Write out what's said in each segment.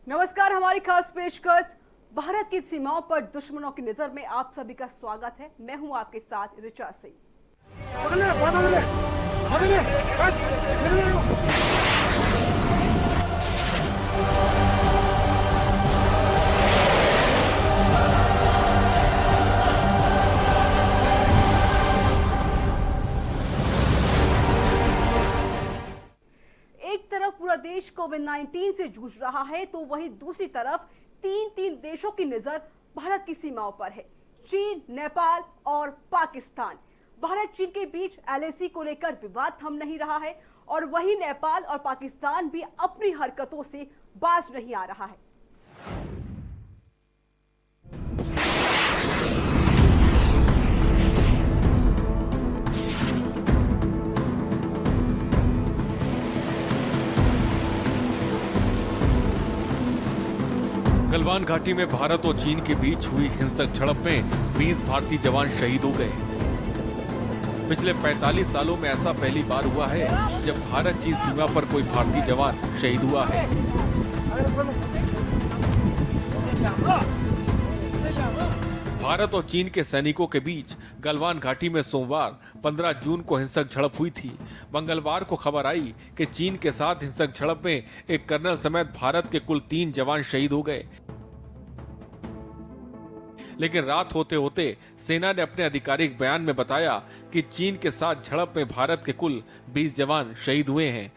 नमस्कार, हमारी खास पेशकश भारत की सीमाओं पर दुश्मनों की नजर में आप सभी का स्वागत है। मैं हूं आपके साथ ऋचा सिंह। एक तरफ पूरा देश कोविड-19 से जूझ रहा है, तो वहीं दूसरी तरफ तीन देशों की नजर भारत की सीमाओं पर है। चीन, नेपाल और पाकिस्तान। भारत चीन के बीच एलएसी को लेकर विवाद थम नहीं रहा है और वहीं नेपाल और पाकिस्तान भी अपनी हरकतों से बाज नहीं आ रहा है। गलवान घाटी में भारत और चीन के बीच हुई हिंसक झड़प में 20 भारतीय जवान शहीद हो गए। पिछले 45 सालों में ऐसा पहली बार हुआ है जब भारत चीन सीमा पर कोई भारतीय जवान शहीद हुआ है। भारत और चीन के सैनिकों के बीच गलवान घाटी में सोमवार 15 जून को हिंसक झड़प हुई थी। मंगलवार को खबर आई कि चीन के साथ हिंसक झड़प में एक कर्नल समेत भारत के कुल 3 जवान शहीद हो गए। लेकिन रात होते होते सेना ने अपने आधिकारिक बयान में बताया कि चीन के साथ झड़प में भारत के कुल 20 जवान शहीद हुए हैं।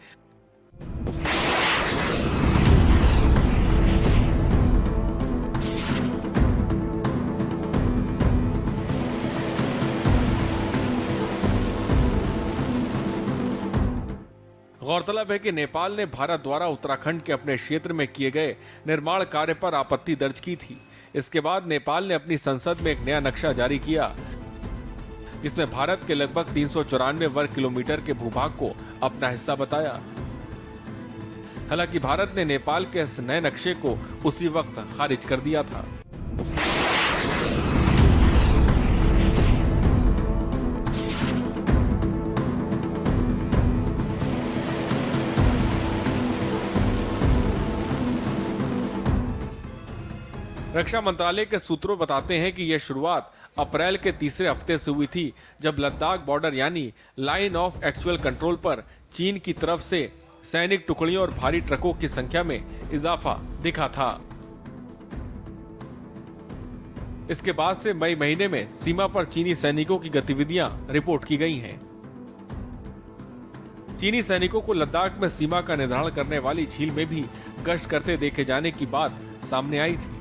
गौरतलब है कि नेपाल ने भारत द्वारा उत्तराखंड के अपने क्षेत्र में किए गए निर्माण कार्य पर आपत्ति दर्ज की थी। इसके बाद नेपाल ने अपनी संसद में एक नया नक्शा जारी किया, जिसमें भारत के लगभग 394 वर्ग किलोमीटर के भूभाग को अपना हिस्सा बताया। हालांकि भारत ने नेपाल के इस नए नक्शे को उसी वक्त खारिज कर दिया था। रक्षा मंत्रालय के सूत्रों बताते हैं कि यह शुरुआत अप्रैल के तीसरे हफ्ते से हुई थी, जब लद्दाख बॉर्डर यानी लाइन ऑफ एक्चुअल कंट्रोल पर चीन की तरफ से सैनिक टुकड़ियों और भारी ट्रकों की संख्या में इजाफा दिखा था। इसके बाद से मई महीने में सीमा पर चीनी सैनिकों की गतिविधियां रिपोर्ट की गई हैं। चीनी सैनिकों को लद्दाख में सीमा का निर्धारण करने वाली झील में भी गश्त करते देखे जाने की बात सामने आई थी।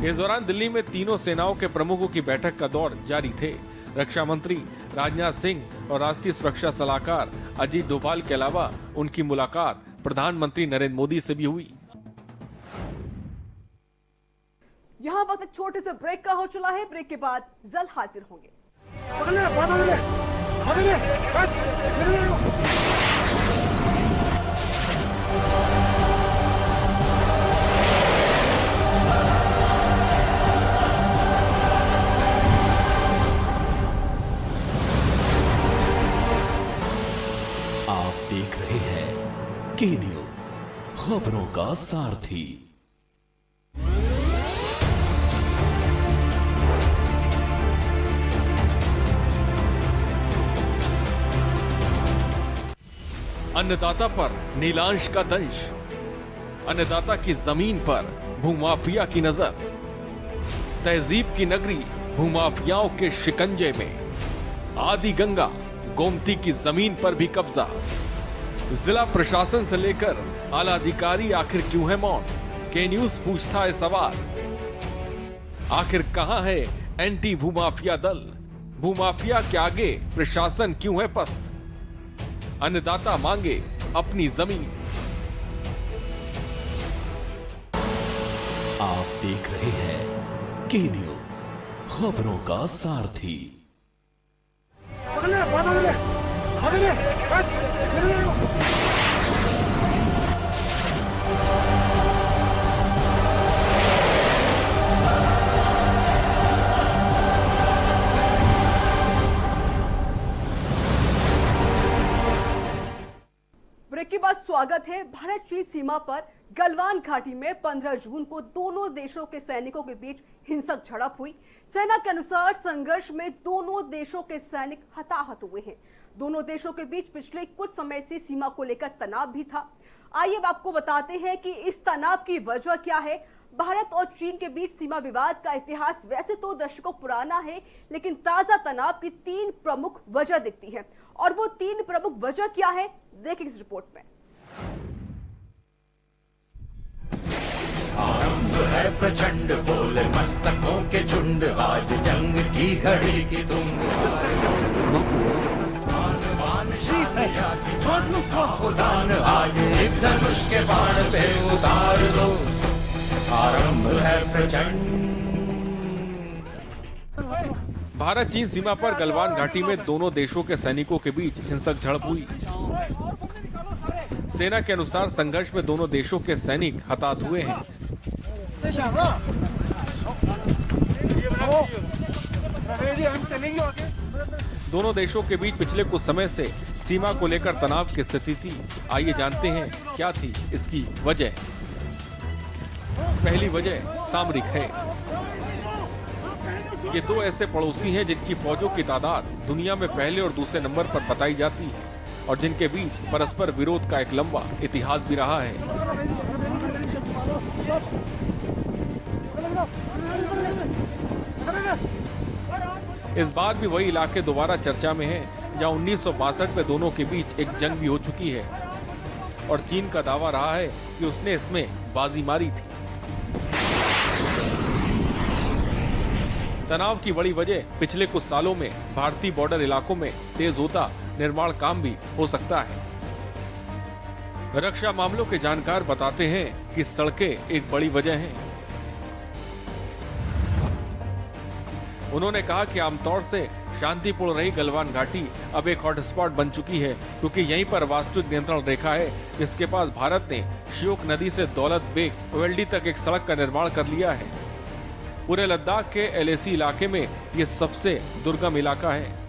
इस दौरान दिल्ली में तीनों सेनाओं के प्रमुखों की बैठक का दौर जारी थे। रक्षा मंत्री राजनाथ सिंह और राष्ट्रीय सुरक्षा सलाहकार अजीत डोभाल के अलावा उनकी मुलाकात प्रधानमंत्री नरेंद्र मोदी से भी हुई। यहाँ वक्त एक छोटे से ब्रेक का हो चला है। ब्रेक के बाद जल्द हाजिर होंगे। आप देख रहे हैं के न्यूज, खबरों का सारथी। अन्नदाता पर नीलांश का दंश, अन्नदाता की जमीन पर भूमाफिया की नजर, तहजीब की नगरी भूमाफियाओं के शिकंजे में, आदि गंगा गोमती की जमीन पर भी कब्जा। जिला प्रशासन से लेकर आला अधिकारी आखिर क्यों है मौन? के न्यूज पूछता है सवाल। आखिर कहां है एंटी भूमाफिया दल? भूमाफिया के आगे प्रशासन क्यों है पस्त? अन्नदाता मांगे अपनी जमीन। आप देख रहे हैं के न्यूज, खबरों का सारथी। स्वागत है। भारत चीन सीमा पर गलवान घाटी में 15 जून को दोनों देशों के सैनिकों के बीच हिंसक झड़प हुई। सेना के अनुसार संघर्ष में दोनों देशों के सैनिक हताहत हुए हैं। दोनों देशों के बीच पिछले कुछ समय से सीमा को लेकर तनाव भी था। आइए अब आपको बताते हैं कि इस तनाव की वजह क्या है। भारत और चीन के बीच सीमा विवाद का इतिहास वैसे तो दशकों पुराना है, लेकिन ताजा तनाव की 3 प्रमुख वजह दिखती है। और वो 3 प्रमुख वजह क्या है, देखिए इस रिपोर्ट में। आरंभ है प्रचंड, बोले मस्तकों के झुंड, आज जंग की घड़ी की तुम दान, आज एक धनुष के बाण पे उतार दो। आरंभ है प्रचंड। भारत चीन सीमा पर गलवान घाटी में दोनों देशों के सैनिकों के बीच हिंसक झड़प हुई। सेना के अनुसार संघर्ष में दोनों देशों के सैनिक हताहत हुए हैं। दोनों देशों के बीच पिछले कुछ समय से सीमा को लेकर तनाव की स्थिति थी। आइए जानते हैं क्या थी इसकी वजह। पहली वजह सामरिक है। ये दो ऐसे पड़ोसी हैं जिनकी फौजों की तादाद दुनिया में पहले और दूसरे नंबर पर बताई जाती है और जिनके बीच परस्पर विरोध का एक लंबा इतिहास भी रहा है। इस बार भी वही इलाके दोबारा चर्चा में हैं, जहां 1962 में दोनों के बीच एक जंग भी हो चुकी है और चीन का दावा रहा है कि उसने इसमें बाजी मारी थी। तनाव की बड़ी वजह पिछले कुछ सालों में भारतीय बॉर्डर इलाकों में तेज होता निर्माण काम भी हो सकता है। रक्षा मामलों के जानकार बताते हैं कि सड़कें एक बड़ी वजह हैं। उन्होंने कहा कि आमतौर से शांतिपूर्ण रही गलवान घाटी अब एक हॉटस्पॉट बन चुकी है, क्योंकि यहीं पर वास्तविक नियंत्रण रेखा है, जिसके पास भारत ने श्योक नदी से दौलत बेग ओएलडी तक एक सड़क का निर्माण कर लिया है। पूरे लद्दाख के एलएसी इलाके में ये सबसे दुर्गम इलाका है।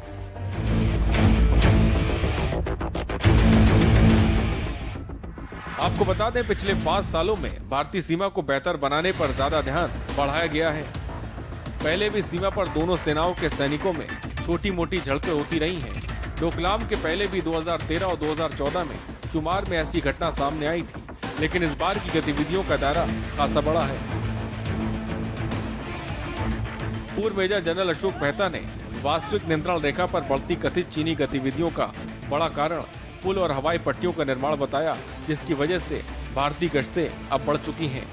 आपको बता दें, पिछले 5 सालों में भारतीय सीमा को बेहतर बनाने पर ज्यादा ध्यान बढ़ाया गया है। पहले भी सीमा पर दोनों सेनाओं के सैनिकों में छोटी मोटी झड़पें होती रही हैं। डोकलाम के पहले भी 2013 और 2014 में चुमार में ऐसी घटना सामने आई थी, लेकिन इस बार की गतिविधियों का दायरा खासा बड़ा है। पूर्व मेजर जनरल अशोक मेहता ने वास्तविक नियंत्रण रेखा पर बढ़ती कथित चीनी गतिविधियों का बड़ा कारण पुल और हवाई पट्टियों का निर्माण बताया, जिसकी वजह से भारतीय गश्तें अब बढ़ चुकी हैं।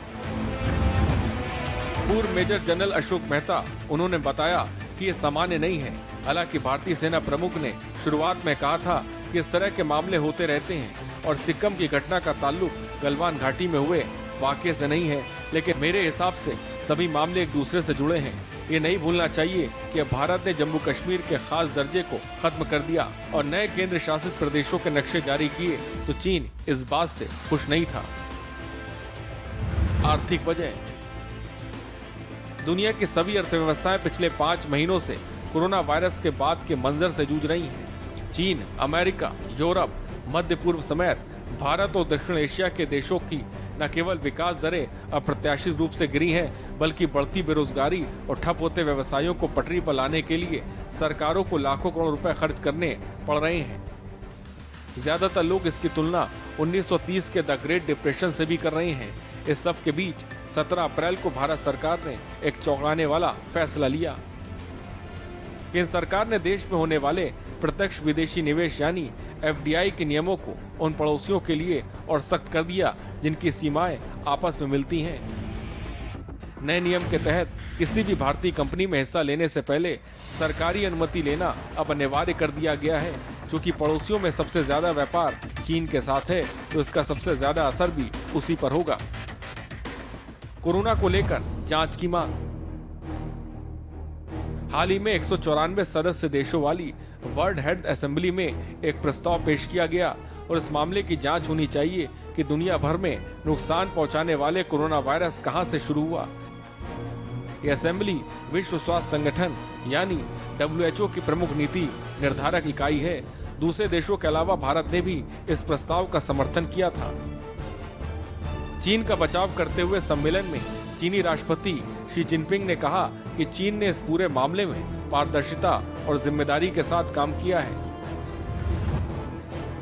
पूर्व मेजर जनरल अशोक मेहता उन्होंने बताया कि ये सामान्य नहीं है। हालांकि भारतीय सेना प्रमुख ने शुरुआत में कहा था कि इस तरह के मामले होते रहते हैं और सिक्किम की घटना का ताल्लुक गलवान घाटी में हुए वाकये से नहीं है, लेकिन मेरे हिसाब से सभी मामले एक दूसरे से जुड़े हैं। ये नहीं भूलना चाहिए कि भारत ने जम्मू कश्मीर के खास दर्जे को खत्म कर दिया और नए केंद्र शासित प्रदेशों के नक्शे जारी किए, तो चीन इस बात से खुश नहीं था। आर्थिक वजह। दुनिया की सभी अर्थव्यवस्थाएं पिछले 5 महीनों से कोरोना वायरस के बाद के मंजर से जूझ रही हैं। चीन, अमेरिका, यूरोप, मध्य पूर्व समेत भारत और दक्षिण एशिया के देशों की न केवल विकास दरें अप्रत्याशित रूप से गिरी हैं, बल्कि बढ़ती बेरोजगारी और ठप होते व्यवसायों को पटरी पर लाने के लिए सरकारों को लाखों करोड़ रुपए खर्च करने पड़ रहे हैं। ज्यादातर लोग इसकी तुलना 1930 के द ग्रेट डिप्रेशन से भी कर रहे हैं। इस सब के बीच 17 अप्रैल को भारत सरकार ने एक चौंकाने वाला फैसला लिया। केंद्र सरकार ने देश में होने वाले प्रत्यक्ष विदेशी निवेश यानी एफडीआई के नियमों को उन पड़ोसियों के लिए और सख्त कर दिया जिनकी सीमाएं आपस में मिलती हैं। नए नियम के तहत किसी भी भारतीय कंपनी में हिस्सा लेने से पहले सरकारी अनुमति लेना अब अनिवार्य कर दिया गया है। चूंकि पड़ोसियों में सबसे ज्यादा व्यापार चीन के साथ है, तो इसका सबसे ज्यादा असर भी उसी पर होगा। कोरोना को लेकर जांच की मांग। हाल ही में 194 सदस्य देशों वाली वर्ल्ड हेल्थ असेंबली में एक प्रस्ताव पेश किया गया और इस मामले की जांच होनी चाहिए कि दुनिया भर में नुकसान पहुंचाने वाले कोरोना वायरस कहां से शुरू हुआ। यह असेंबली विश्व स्वास्थ्य संगठन यानी WHO की प्रमुख नीति निर्धारक इकाई है। दूसरे देशों के अलावा भारत ने भी इस प्रस्ताव का समर्थन किया था। चीन का बचाव करते हुए सम्मेलन में चीनी राष्ट्रपति शी जिनपिंग ने कहा कि चीन ने इस पूरे मामले में पारदर्शिता और जिम्मेदारी के साथ काम किया है।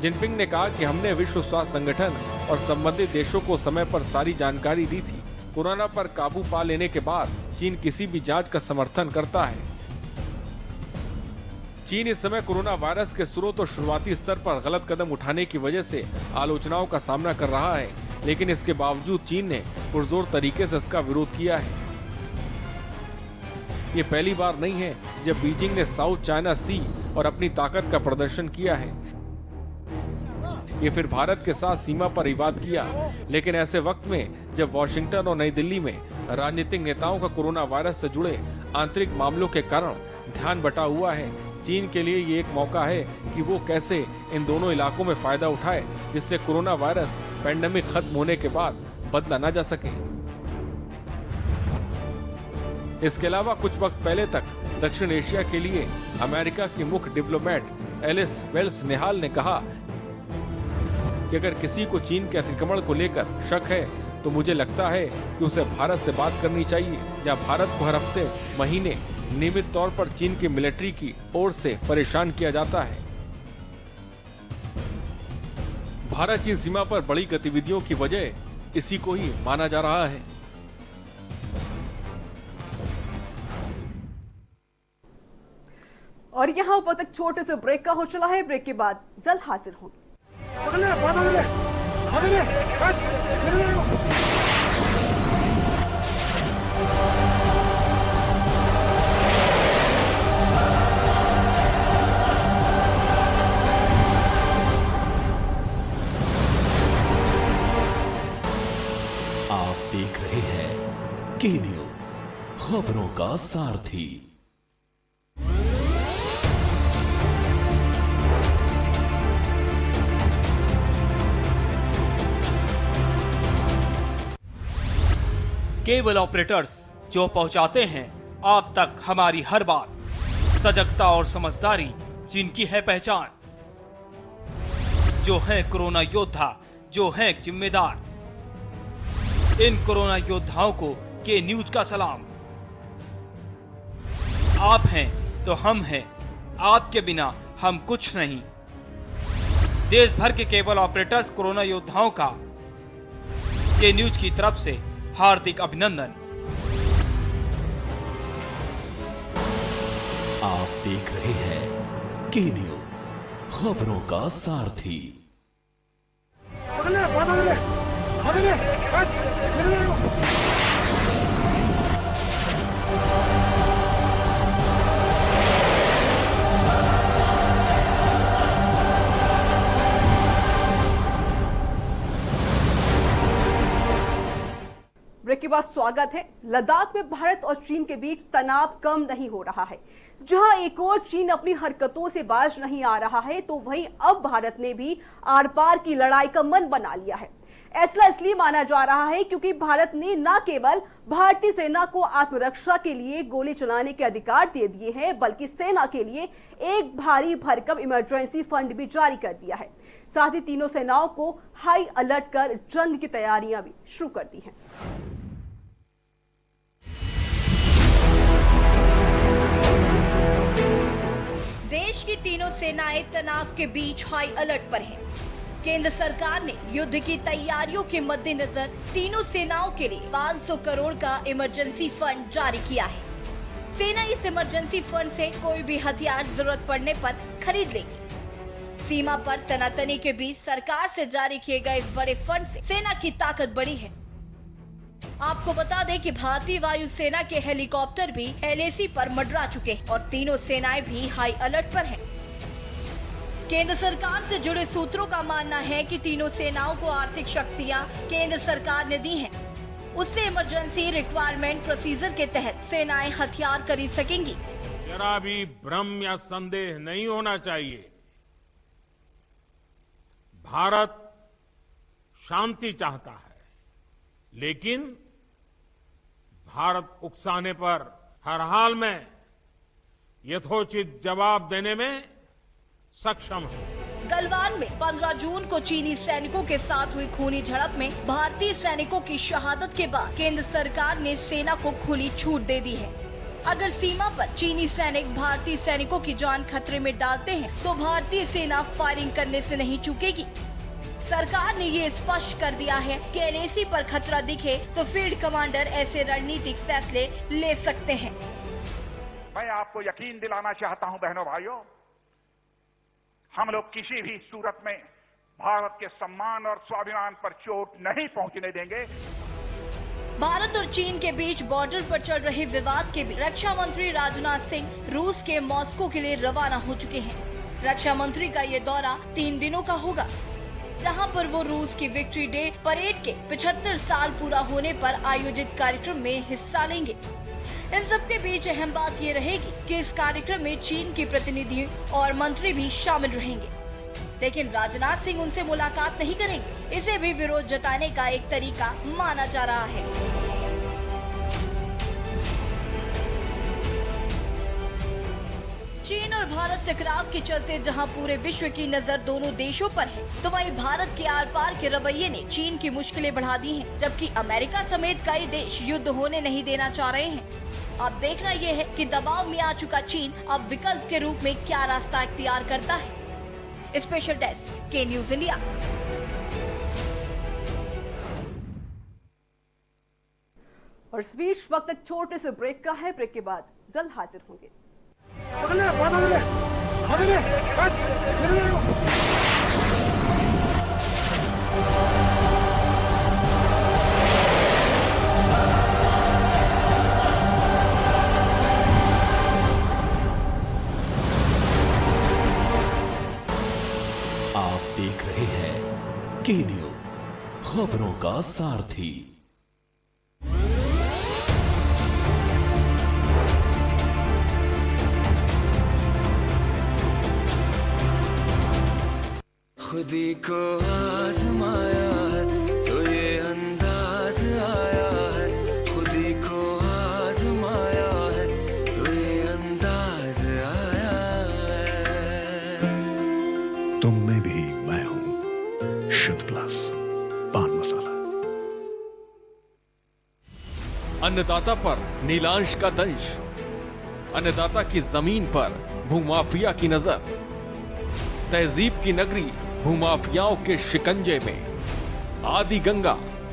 जिनपिंग ने कहा कि हमने विश्व स्वास्थ्य संगठन और संबंधित देशों को समय पर सारी जानकारी दी थी। कोरोना पर काबू पा लेने के बाद चीन किसी भी जांच का समर्थन करता है। चीन इस समय कोरोना वायरस के स्रोत और शुरुआती स्तर पर गलत कदम उठाने की वजह से आलोचनाओं का सामना कर रहा है, लेकिन इसके बावजूद चीन ने पुरजोर तरीके से इसका विरोध किया है। ये पहली बार नहीं है जब बीजिंग ने साउथ चाइना सी और अपनी ताकत का प्रदर्शन किया है। ये फिर भारत के साथ सीमा पर विवाद किया, लेकिन ऐसे वक्त में जब वॉशिंगटन और नई दिल्ली में राजनीतिक नेताओं का कोरोना वायरस से जुड़े आंतरिक मामलों के कारण ध्यान बटा हुआ है, चीन के लिए ये एक मौका है कि वो कैसे इन दोनों इलाकों में फायदा उठाए, जिससे कोरोना वायरस पैंडेमिक खत्म होने के बाद बदला न जा सके। इसके अलावा कुछ वक्त पहले तक दक्षिण एशिया के लिए अमेरिका की मुख्य डिप्लोमेट एलिस वेल्स निहाल ने कहा कि अगर किसी को चीन के अतिक्रमण को लेकर शक है तो मुझे लगता है कि उसे भारत से बात करनी चाहिए, जहां भारत को हर हफ्ते महीने नियमित तौर पर चीन की मिलिट्री की ओर से परेशान किया जाता है। भारत चीन सीमा पर बड़ी गतिविधियों की वजह इसी को ही माना जा रहा है। और यहाँ वक्त एक छोटे से ब्रेक का हो चला है। ब्रेक के बाद जल्द हाजिर होंगे। आप देख रहे हैं के न्यूज, खबरों का सारथी। केबल ऑपरेटर्स जो पहुंचाते हैं आप तक हमारी हर बात, सजगता और समझदारी जिनकी है पहचान, जो है कोरोना योद्धा, जो है जिम्मेदार। इन कोरोना योद्धाओं को के न्यूज का सलाम। आप हैं तो हम हैं, आपके बिना हम कुछ नहीं। देश भर के केबल ऑपरेटर्स कोरोना योद्धाओं का के न्यूज की तरफ से हार्दिक अभिनंदन। आप देख रहे हैं के न्यूज, खबरों का सारथी। ब्रेक के बाद स्वागत है। लद्दाख में भारत और चीन के बीच तनाव कम नहीं हो रहा है। जहां एक और चीन अपनी हरकतों से बाज नहीं आ रहा है, तो वहीं अब भारत ने भी आर पार की लड़ाई का मन बना लिया है। ऐसा इसलिए माना जा रहा है क्योंकि भारत ने न केवल भारतीय सेना को आत्मरक्षा के लिए गोली चलाने के अधिकार दे दिए हैं, बल्कि सेना के लिए एक भारी भरकम इमरजेंसी फंड भी जारी कर दिया है। साथ ही तीनों सेनाओं को हाई अलर्ट कर जंग की तैयारियां भी शुरू कर दी हैं। देश की तीनों सेनाएं तनाव के बीच हाई अलर्ट पर हैं। केंद्र सरकार ने युद्ध की तैयारियों के मद्देनजर तीनों सेनाओं के लिए 500 करोड़ का इमरजेंसी फंड जारी किया है। सेना इस इमरजेंसी फंड से कोई भी हथियार जरूरत पड़ने पर खरीद लेगी। सीमा पर तनातनी के बीच सरकार से जारी किए गए इस बड़े फंड से सेना की ताकत बढ़ी है। आपको बता दें कि भारतीय वायुसेना के हेलीकॉप्टर भी LAC पर मंडरा चुके हैं और तीनों सेनाएं भी हाई अलर्ट पर हैं। केंद्र सरकार से जुड़े सूत्रों का मानना है कि तीनों सेनाओं को आर्थिक शक्तियां केंद्र सरकार ने दी हैं। उससे इमरजेंसी रिक्वायरमेंट प्रोसीजर के तहत सेनाएं हथियार खरीद सकेंगी। जरा भी भ्रम या संदेह नहीं होना चाहिए। भारत शांति चाहता है, लेकिन भारत उकसाने पर हर हाल में यथोचित जवाब देने में सक्षम है। गलवान में 15 जून को चीनी सैनिकों के साथ हुई खूनी झड़प में भारतीय सैनिकों की शहादत के बाद केंद्र सरकार ने सेना को खुली छूट दे दी है। अगर सीमा पर चीनी सैनिक भारतीय सैनिकों की जान खतरे में डालते हैं तो भारतीय सेना फायरिंग करने से नहीं चूकेगी। सरकार ने ये स्पष्ट कर दिया है कि एलएसी पर खतरा दिखे तो फील्ड कमांडर ऐसे रणनीतिक फैसले ले सकते हैं। मैं आपको यकीन दिलाना चाहता हूं बहनों भाइयों, हम लोग किसी भी सूरत में भारत के सम्मान और स्वाभिमान पर चोट नहीं पहुंचने देंगे। भारत और चीन के बीच बॉर्डर पर चल रहे विवाद के बीच रक्षा मंत्री राजनाथ सिंह रूस के मॉस्को के लिए रवाना हो चुके हैं। रक्षा मंत्री का ये दौरा 3 दिनों का होगा, जहां पर वो रूस की विक्ट्री डे परेड के 75 साल पूरा होने पर आयोजित कार्यक्रम में हिस्सा लेंगे। इन सब के बीच अहम बात ये रहेगी कि इस कार्यक्रम में चीन के प्रतिनिधि और मंत्री भी शामिल रहेंगे, लेकिन राजनाथ सिंह उनसे मुलाकात नहीं करेंगे। इसे भी विरोध जताने का एक तरीका माना जा रहा है। चीन और भारत टकराव के चलते जहां पूरे विश्व की नजर दोनों देशों पर है, तो वहीं भारत के आर पार के रवैये ने चीन की मुश्किलें बढ़ा दी हैं, जबकि अमेरिका समेत कई देश युद्ध होने नहीं देना चाह रहे हैं। अब देखना यह है कि दबाव में आ चुका चीन अब विकल्प के रूप में क्या रास्ता इख्तियार करता है। स्पेशल डेस्क के न्यूज इंडिया। और इस बीच वक्त एक छोटे से ब्रेक का है। ब्रेक के बाद जल्द हाजिर होंगे। आप देख रहे हैं के न्यूज, खबरों का सारथी। खुदी को आजमाया है तो ये अंदाज आया है, खुदी को आजमाया है तो ये अंदाज आया है। तुम में भी मैं हूं, शुद्ध प्लस पान मसाला। अन्नदाता पर नीलांश का दंश, अन्नदाता की जमीन पर भूमाफिया की नजर, तहजीब की नगरी भूमाफियाओं के शिकंजे में, आदि गंगा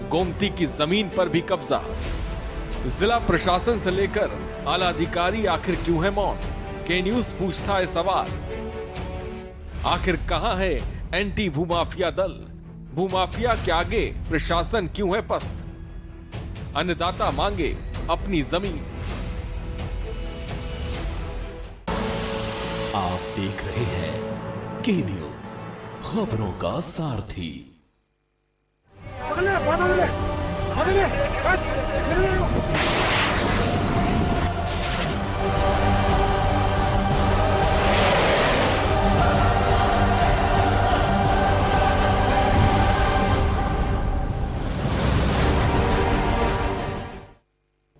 गोमती की जमीन पर भी कब्जा। जिला प्रशासन से लेकर आला अधिकारी आखिर क्यों है मौन? के न्यूज पूछता है सवाल। आखिर कहां है एंटी भूमाफिया दल? भूमाफिया के आगे प्रशासन क्यों है पस्त? अन्नदाता मांगे अपनी जमीन। आप देख रहे हैं के न्यूज, खबरों का सारथी।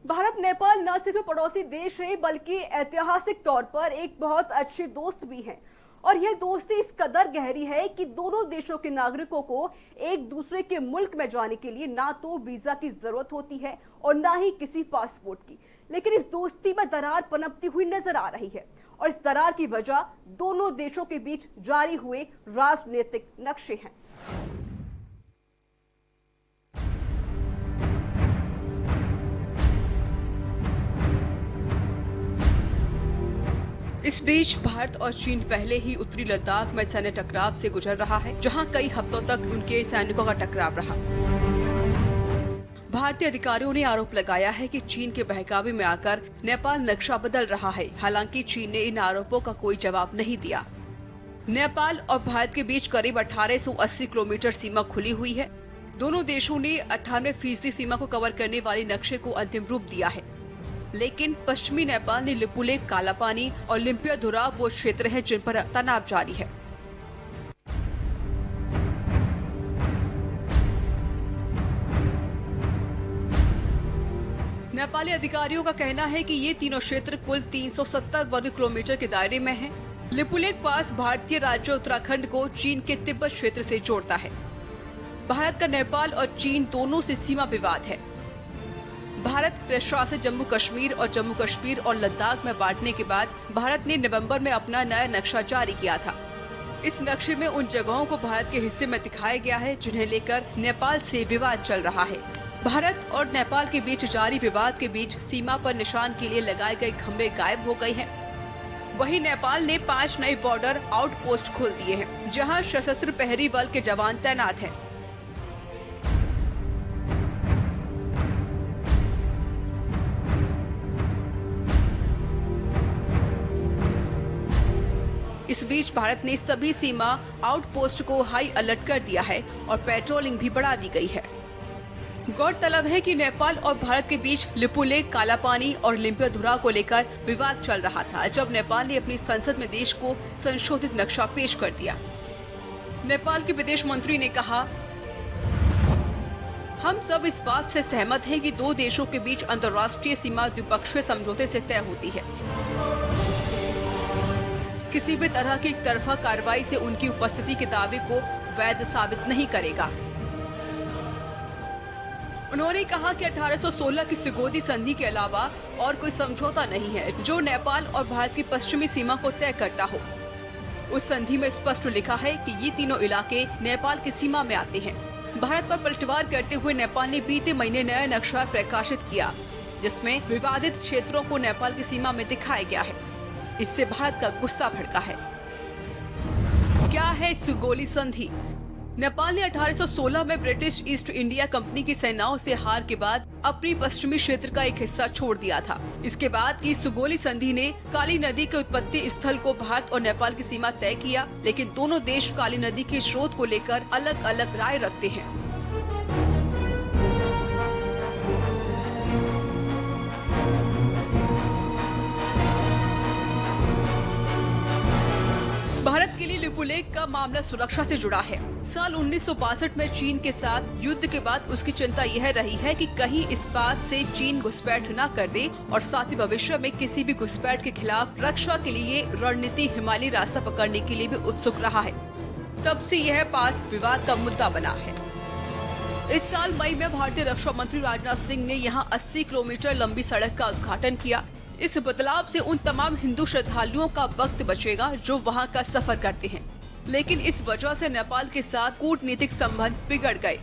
भारत नेपाल न सिर्फ पड़ोसी देश है बल्कि ऐतिहासिक तौर पर एक बहुत अच्छे दोस्त भी हैं। और यह दोस्ती इस कदर गहरी है कि दोनों देशों के नागरिकों को एक दूसरे के मुल्क में जाने के लिए ना तो वीजा की जरूरत होती है और ना ही किसी पासपोर्ट की। लेकिन इस दोस्ती में दरार पनपती हुई नजर आ रही है और इस दरार की वजह दोनों देशों के बीच जारी हुए राजनीतिक नक्शे हैं। इस बीच भारत और चीन पहले ही उत्तरी लद्दाख में सैन्य टकराव से गुजर रहा है, जहां कई हफ्तों तक उनके सैनिकों का टकराव रहा। भारतीय अधिकारियों ने आरोप लगाया है कि चीन के बहकावे में आकर नेपाल नक्शा बदल रहा है। हालांकि चीन ने इन आरोपों का कोई जवाब नहीं दिया। नेपाल और भारत के बीच करीब 1880 किलोमीटर सीमा खुली हुई है। दोनों देशों ने 98% सीमा को कवर करने वाले नक्शे को अंतिम रूप दिया है। लेकिन पश्चिमी नेपाल ने लिपुलेख, कालापानी और लिम्पियाधुरा वो क्षेत्र हैं जिन पर तनाव जारी है। नेपाली अधिकारियों का कहना है कि ये तीनों क्षेत्र कुल 370 वर्ग किलोमीटर के दायरे में हैं। लिपुलेख पास भारतीय राज्य उत्तराखंड को चीन के तिब्बत क्षेत्र से जोड़ता है। भारत का नेपाल और चीन दोनों से सीमा विवाद है। भारत प्रशासित जम्मू कश्मीर और लद्दाख में बांटने के बाद भारत ने नवंबर में अपना नया नक्शा जारी किया था। इस नक्शे में उन जगहों को भारत के हिस्से में दिखाया गया है जिन्हें लेकर नेपाल से विवाद चल रहा है। भारत और नेपाल के बीच जारी विवाद के बीच सीमा पर निशान के लिए लगाए गए खंभे गायब हो गए हैं। वहीं नेपाल ने 5 नए बॉर्डर आउटपोस्ट खोल दिए हैं, जहां सशस्त्र प्रहरी बल के जवान तैनात हैं। इस बीच भारत ने सभी सीमा आउटपोस्ट को हाई अलर्ट कर दिया है और पेट्रोलिंग भी बढ़ा दी गई है। गौरतलब है कि नेपाल और भारत के बीच लिपुलेख, कालापानी और लिम्पियाधुरा को लेकर विवाद चल रहा था, जब नेपाल ने अपनी संसद में देश को संशोधित नक्शा पेश कर दिया। नेपाल के विदेश मंत्री ने कहा, हम सब इस बात से सहमत हैं कि दो देशों के बीच अंतर्राष्ट्रीय सीमा द्विपक्षीय समझौते से तय होती है। किसी भी तरह की एक तरफा कार्रवाई से उनकी उपस्थिति के दावे को वैध साबित नहीं करेगा। उन्होंने कहा कि 1816 की सिगोदी संधि के अलावा और कोई समझौता नहीं है जो नेपाल और भारत की पश्चिमी सीमा को तय करता हो। उस संधि में स्पष्ट लिखा है कि ये तीनों इलाके नेपाल की सीमा में आते हैं। भारत पर पलटवार करते हुए नेपाल ने बीते महीने नया नक्शा प्रकाशित किया, जिसमें विवादित क्षेत्रों को नेपाल की सीमा में दिखाया गया है। इससे भारत का गुस्सा भड़का है। क्या है सिगोली संधि? नेपाल ने 1816 में ब्रिटिश ईस्ट इंडिया कंपनी की सेनाओं से हार के बाद अपनी पश्चिमी क्षेत्र का एक हिस्सा छोड़ दिया था। इसके बाद की सुगोली संधि ने काली नदी के उत्पत्ति स्थल को भारत और नेपाल की सीमा तय किया, लेकिन दोनों देश काली नदी के स्रोत को लेकर अलग अलग राय रखते हैं। भारत के लिए लिपुलेख का मामला सुरक्षा से जुड़ा है। साल 1962 में चीन के साथ युद्ध के बाद उसकी चिंता यह रही है कि कहीं इस बात से चीन घुसपैठ न कर दे और साथ ही भविष्य में किसी भी घुसपैठ के खिलाफ रक्षा के लिए रणनीति हिमालयी रास्ता पकड़ने के लिए भी उत्सुक रहा है। तब से यह पास विवाद का मुद्दा बना है। इस साल मई में भारतीय रक्षा मंत्री राजनाथ सिंह ने यहाँ 80 किलोमीटर लंबी सड़क का उद्घाटन किया। इस बदलाव से उन तमाम हिंदू श्रद्धालुओं का वक्त बचेगा जो वहां का सफर करते हैं, लेकिन इस वजह से नेपाल के साथ कूटनीतिक संबंध बिगड़ गए।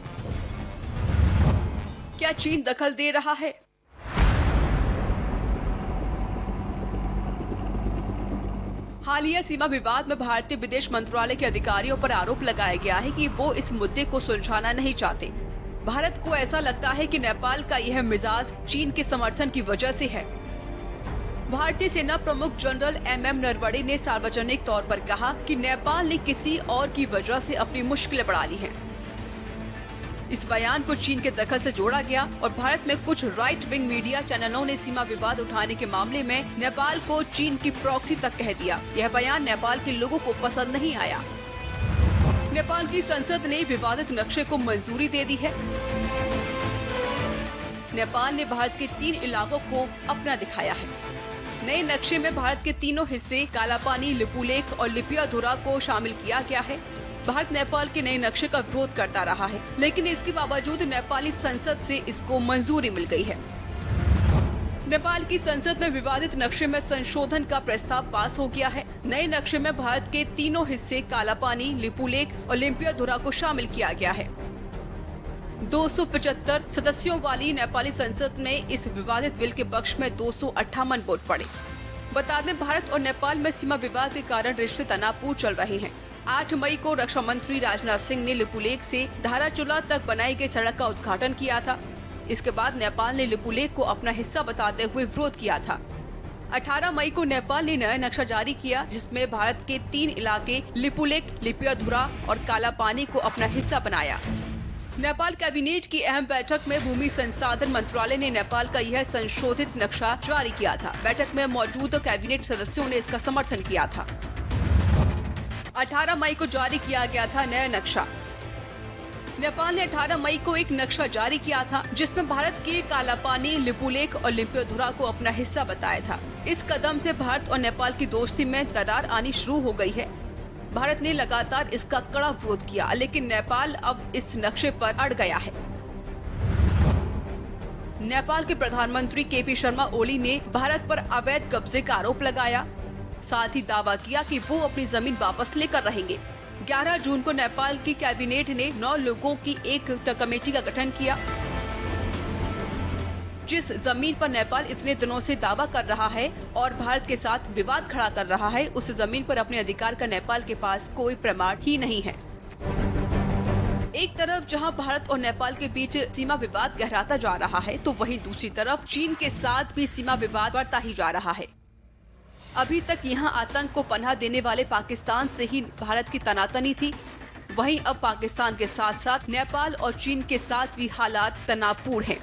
क्या चीन दखल दे रहा है? हालिया सीमा विवाद में भारतीय विदेश मंत्रालय के अधिकारियों पर आरोप लगाया गया है कि वो इस मुद्दे को सुलझाना नहीं चाहते। भारत को ऐसा लगता है कि नेपाल का यह मिजाज चीन के समर्थन की वजह से है। भारतीय सेना प्रमुख जनरल MM नरवणे ने सार्वजनिक तौर पर कहा कि नेपाल ने किसी और की वजह से अपनी मुश्किलें बढ़ा ली हैं। इस बयान को चीन के दखल से जोड़ा गया और भारत में कुछ राइट विंग मीडिया चैनलों ने सीमा विवाद उठाने के मामले में नेपाल को चीन की प्रॉक्सी तक कह दिया। यह बयान नेपाल के लोगों को पसंद नहीं आया। नेपाल की संसद ने विवादित नक्शे को मंजूरी दे दी है। नेपाल ने भारत के 3 इलाकों को अपना दिखाया है। नए नक्शे में भारत के तीनों हिस्से कालापानी, लिपुलेख और लिपियाधुरा को शामिल किया गया है। भारत नेपाल के नए नक्शे का विरोध करता रहा है, लेकिन इसके बावजूद नेपाली संसद से इसको मंजूरी मिल गई है। नेपाल की संसद में विवादित नक्शे में संशोधन का प्रस्ताव पास हो गया है। नए नक्शे में भारत के तीनों हिस्से कालापानी, लिपुलेख और लिपियाधुरा को शामिल किया गया है। 275 सदस्यों वाली नेपाली संसद में इस विवादित बिल के पक्ष में 258 वोट पड़े। बता दें, भारत और नेपाल में सीमा विवाद के कारण रिश्ते तनावपूर्ण चल रहे हैं। 8 मई को रक्षा मंत्री राजनाथ सिंह ने लिपुलेख से धाराचूला तक बनाई गई सड़क का उद्घाटन किया था। इसके बाद नेपाल ने लिपुलेख को अपना हिस्सा बताते हुए विरोध किया था। 18 मई को नेपाल ने नया नक्शा जारी किया, जिसमें भारत के 3 इलाके लिपुलेख, लिपियाधुरा और कालापानी को अपना हिस्सा बनाया। नेपाल कैबिनेट की अहम बैठक में भूमि संसाधन मंत्रालय ने नेपाल का यह संशोधित नक्शा जारी किया था। बैठक में मौजूद कैबिनेट सदस्यों ने इसका समर्थन किया था। 18 मई को जारी किया गया था नया नक्शा। नेपाल ने 18 मई को एक नक्शा जारी किया था जिसमें भारत के कालापानी, लिपुलेख और लिम्पियोधुरा को अपना हिस्सा बताया था। इस कदम से भारत और नेपाल की दोस्ती में दरार आनी शुरू हो गई है। भारत ने लगातार इसका कड़ा विरोध किया, लेकिन नेपाल अब इस नक्शे पर अड़ गया है। नेपाल के प्रधानमंत्री केपी शर्मा ओली ने भारत पर अवैध कब्जे का आरोप लगाया। साथ ही दावा किया कि वो अपनी जमीन वापस लेकर रहेंगे। 11 जून को नेपाल की कैबिनेट ने 9 लोगों की एक कमेटी का गठन किया। जिस जमीन पर नेपाल इतने दिनों से दावा कर रहा है और भारत के साथ विवाद खड़ा कर रहा है, उस जमीन पर अपने अधिकार का नेपाल के पास कोई प्रमाण ही नहीं है। एक तरफ जहां भारत और नेपाल के बीच सीमा विवाद गहराता जा रहा है, तो वहीं दूसरी तरफ चीन के साथ भी सीमा विवाद बढ़ता ही जा रहा है। अभी तक यहां आतंक को पनाह देने वाले पाकिस्तान से ही भारत की तनातनी थी। वहीं अब पाकिस्तान के साथ साथ नेपाल और चीन के साथ भी हालात तनावपूर्ण हैं।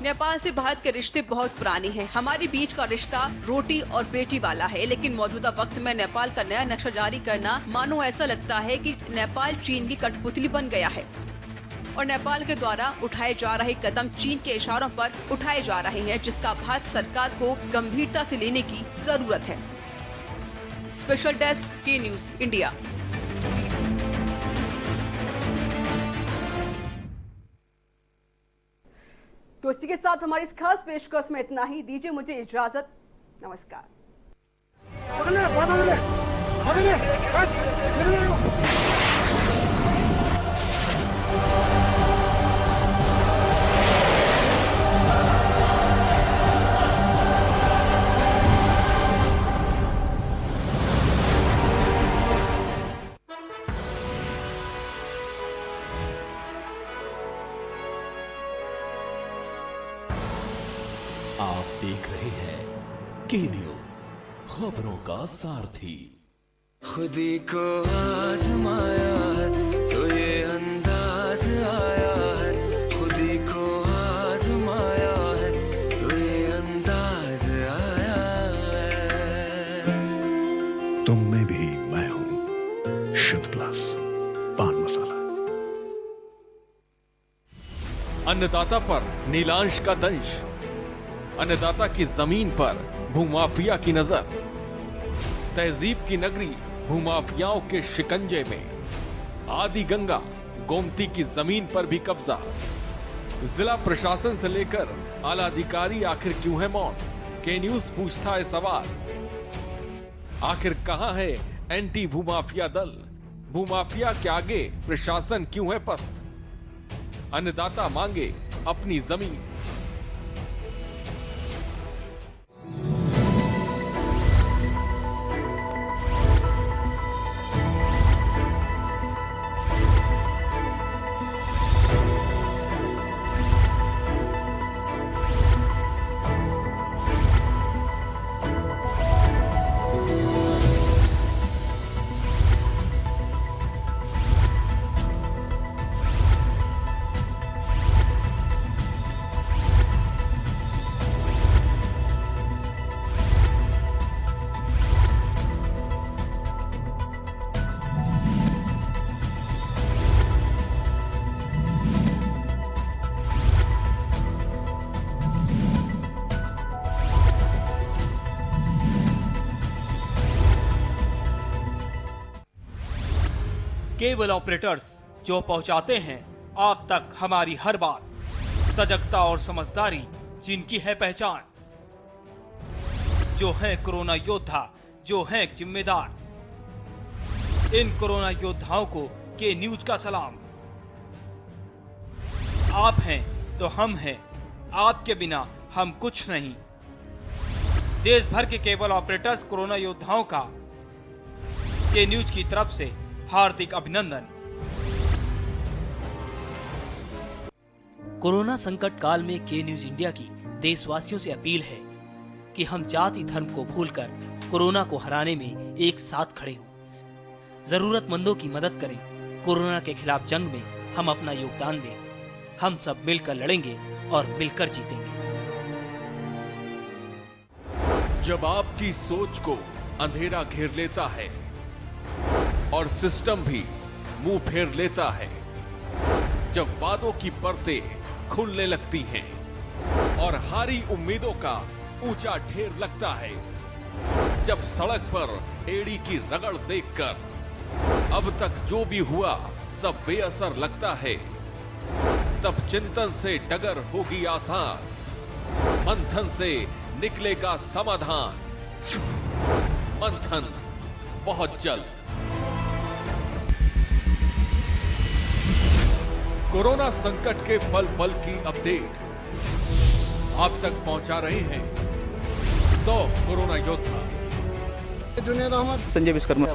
नेपाल से भारत के रिश्ते बहुत पुराने हैं। हमारे बीच का रिश्ता रोटी और बेटी वाला है, लेकिन मौजूदा वक्त में नेपाल का नया नक्शा जारी करना मानो ऐसा लगता है कि नेपाल चीन की कठपुतली बन गया है और नेपाल के द्वारा उठाए जा रहे कदम चीन के इशारों पर उठाए जा रहे हैं, जिसका भारत सरकार को गंभीरता से लेने की जरूरत है। स्पेशल डेस्क के न्यूज इंडिया। तो इसी के साथ हमारी इस खास पेशकश में इतना ही। दीजिए मुझे इजाजत। नमस्कार। आप देख रहे हैं के न्यूज, खबरों का सारथी। खुदी को आजमाया है तो ये अंदाज आया है, खुदी को आजमाया है तो ये अंदाज आया है। तुम में भी मैं हूं, शुद्ध प्लस पान मसाला। अन्नदाता पर नीलांश का दंश, अन्नदाता की जमीन पर भूमाफिया की नजर, तहजीब की नगरी भूमाफियाओं के शिकंजे में, आदि गंगा गोमती की जमीन पर भी कब्जा। जिला प्रशासन से लेकर आला अधिकारी आखिर क्यों है मौन? के न्यूज पूछता है सवाल। आखिर कहां है एंटी भूमाफिया दल? भूमाफिया के आगे प्रशासन क्यों है पस्त? अन्नदाता मांगे अपनी जमीन। केबल ऑपरेटर्स जो पहुंचाते हैं आप तक हमारी हर बात, सजगता और समझदारी जिनकी है पहचान, जो है कोरोना योद्धा, जो है जिम्मेदार। इन कोरोना योद्धाओं को के न्यूज का सलाम। आप हैं तो हम हैं, आपके बिना हम कुछ नहीं। देश भर के केबल ऑपरेटर्स कोरोना योद्धाओं का के न्यूज की तरफ से हार्दिक अभिनंदन। कोरोना संकट काल में के न्यूज इंडिया की देशवासियों से अपील है कि हम जाति धर्म को भूलकर कोरोना को हराने में एक साथ खड़े हों, जरूरतमंदों की मदद करें। कोरोना के खिलाफ जंग में हम अपना योगदान दें। हम सब मिलकर लड़ेंगे और मिलकर जीतेंगे। जब आपकी सोच को अंधेरा घेर लेता है और सिस्टम भी मुंह फेर लेता है, जब वादों की परतें खुलने लगती हैं और हारी उम्मीदों का ऊंचा ढेर लगता है, जब सड़क पर एड़ी की रगड़ देखकर अब तक जो भी हुआ सब बेअसर लगता है, तब चिंतन से डगर होगी आसान, मंथन से निकलेगा समाधान। मंथन बहुत जल्द। कोरोना संकट के पल पल की अपडेट आप तक पहुंचा रहे हैं 100 कोरोना योद्धा। जुनेद अहमद, संजय विश्वकर्मा,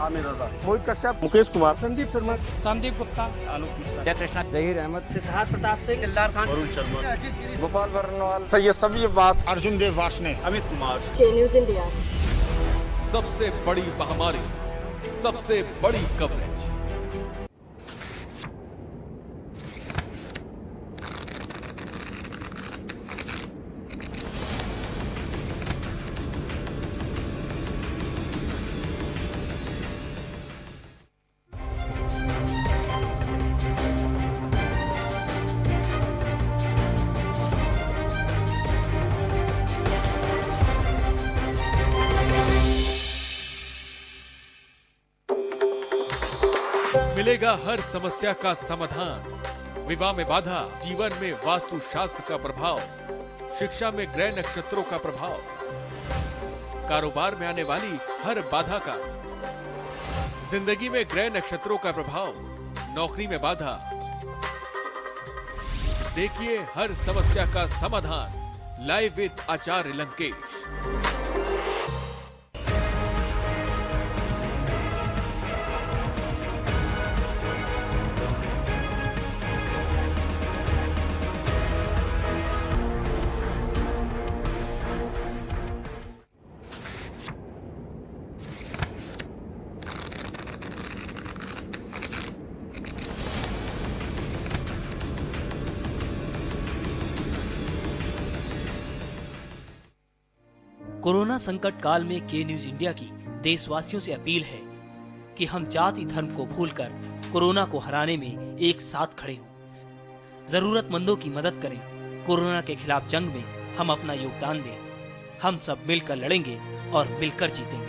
आमिर रजा, मोहित कश्यप, मुकेश कुमार, संदीप शर्मा, संदीप गुप्ता, आलोक मिश्रा, कृष्णा, जहीर अहमद, सिद्धार्थ प्रताप सिंह, दिलदार खान, वरुण शर्मा, गोपाल बर्नवाल, सैयद सभी अब्बास, अर्जुन देव वार्ष्णेय, अमित कुमार। के न्यूज़ इंडिया। सबसे बड़ी महामारी, सबसे बड़ी कवरेज। मिलेगा हर समस्या का समाधान। विवाह में बाधा, जीवन में वास्तु शास्त्र का प्रभाव, शिक्षा में ग्रह नक्षत्रों का प्रभाव, कारोबार में आने वाली हर बाधा का, जिंदगी में ग्रह नक्षत्रों का प्रभाव, नौकरी में बाधा। देखिए हर समस्या का समाधान live with Acharya Lankesh. Corona संकट काल में के न्यूज इंडिया की देशवासियों से अपील है कि हम जाति धर्म को भूलकर कोरोना को हराने में एक साथ खड़े हों। जरूरतमंदों की मदद करें। कोरोना के खिलाफ जंग में हम अपना योगदान दें। हम सब मिलकर लड़ेंगे और मिलकर जीतेंगे।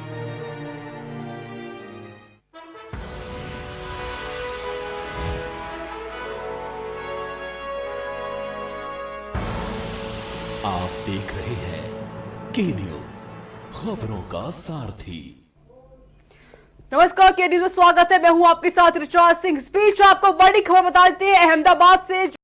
आप देख रहे हैं के न्यूज, खबरों का सारथी। नमस्कार, के न्यूज में स्वागत है। मैं हूं आपके साथ ऋचा सिंह। इस बीच आपको बड़ी खबर बता देते हैं अहमदाबाद से।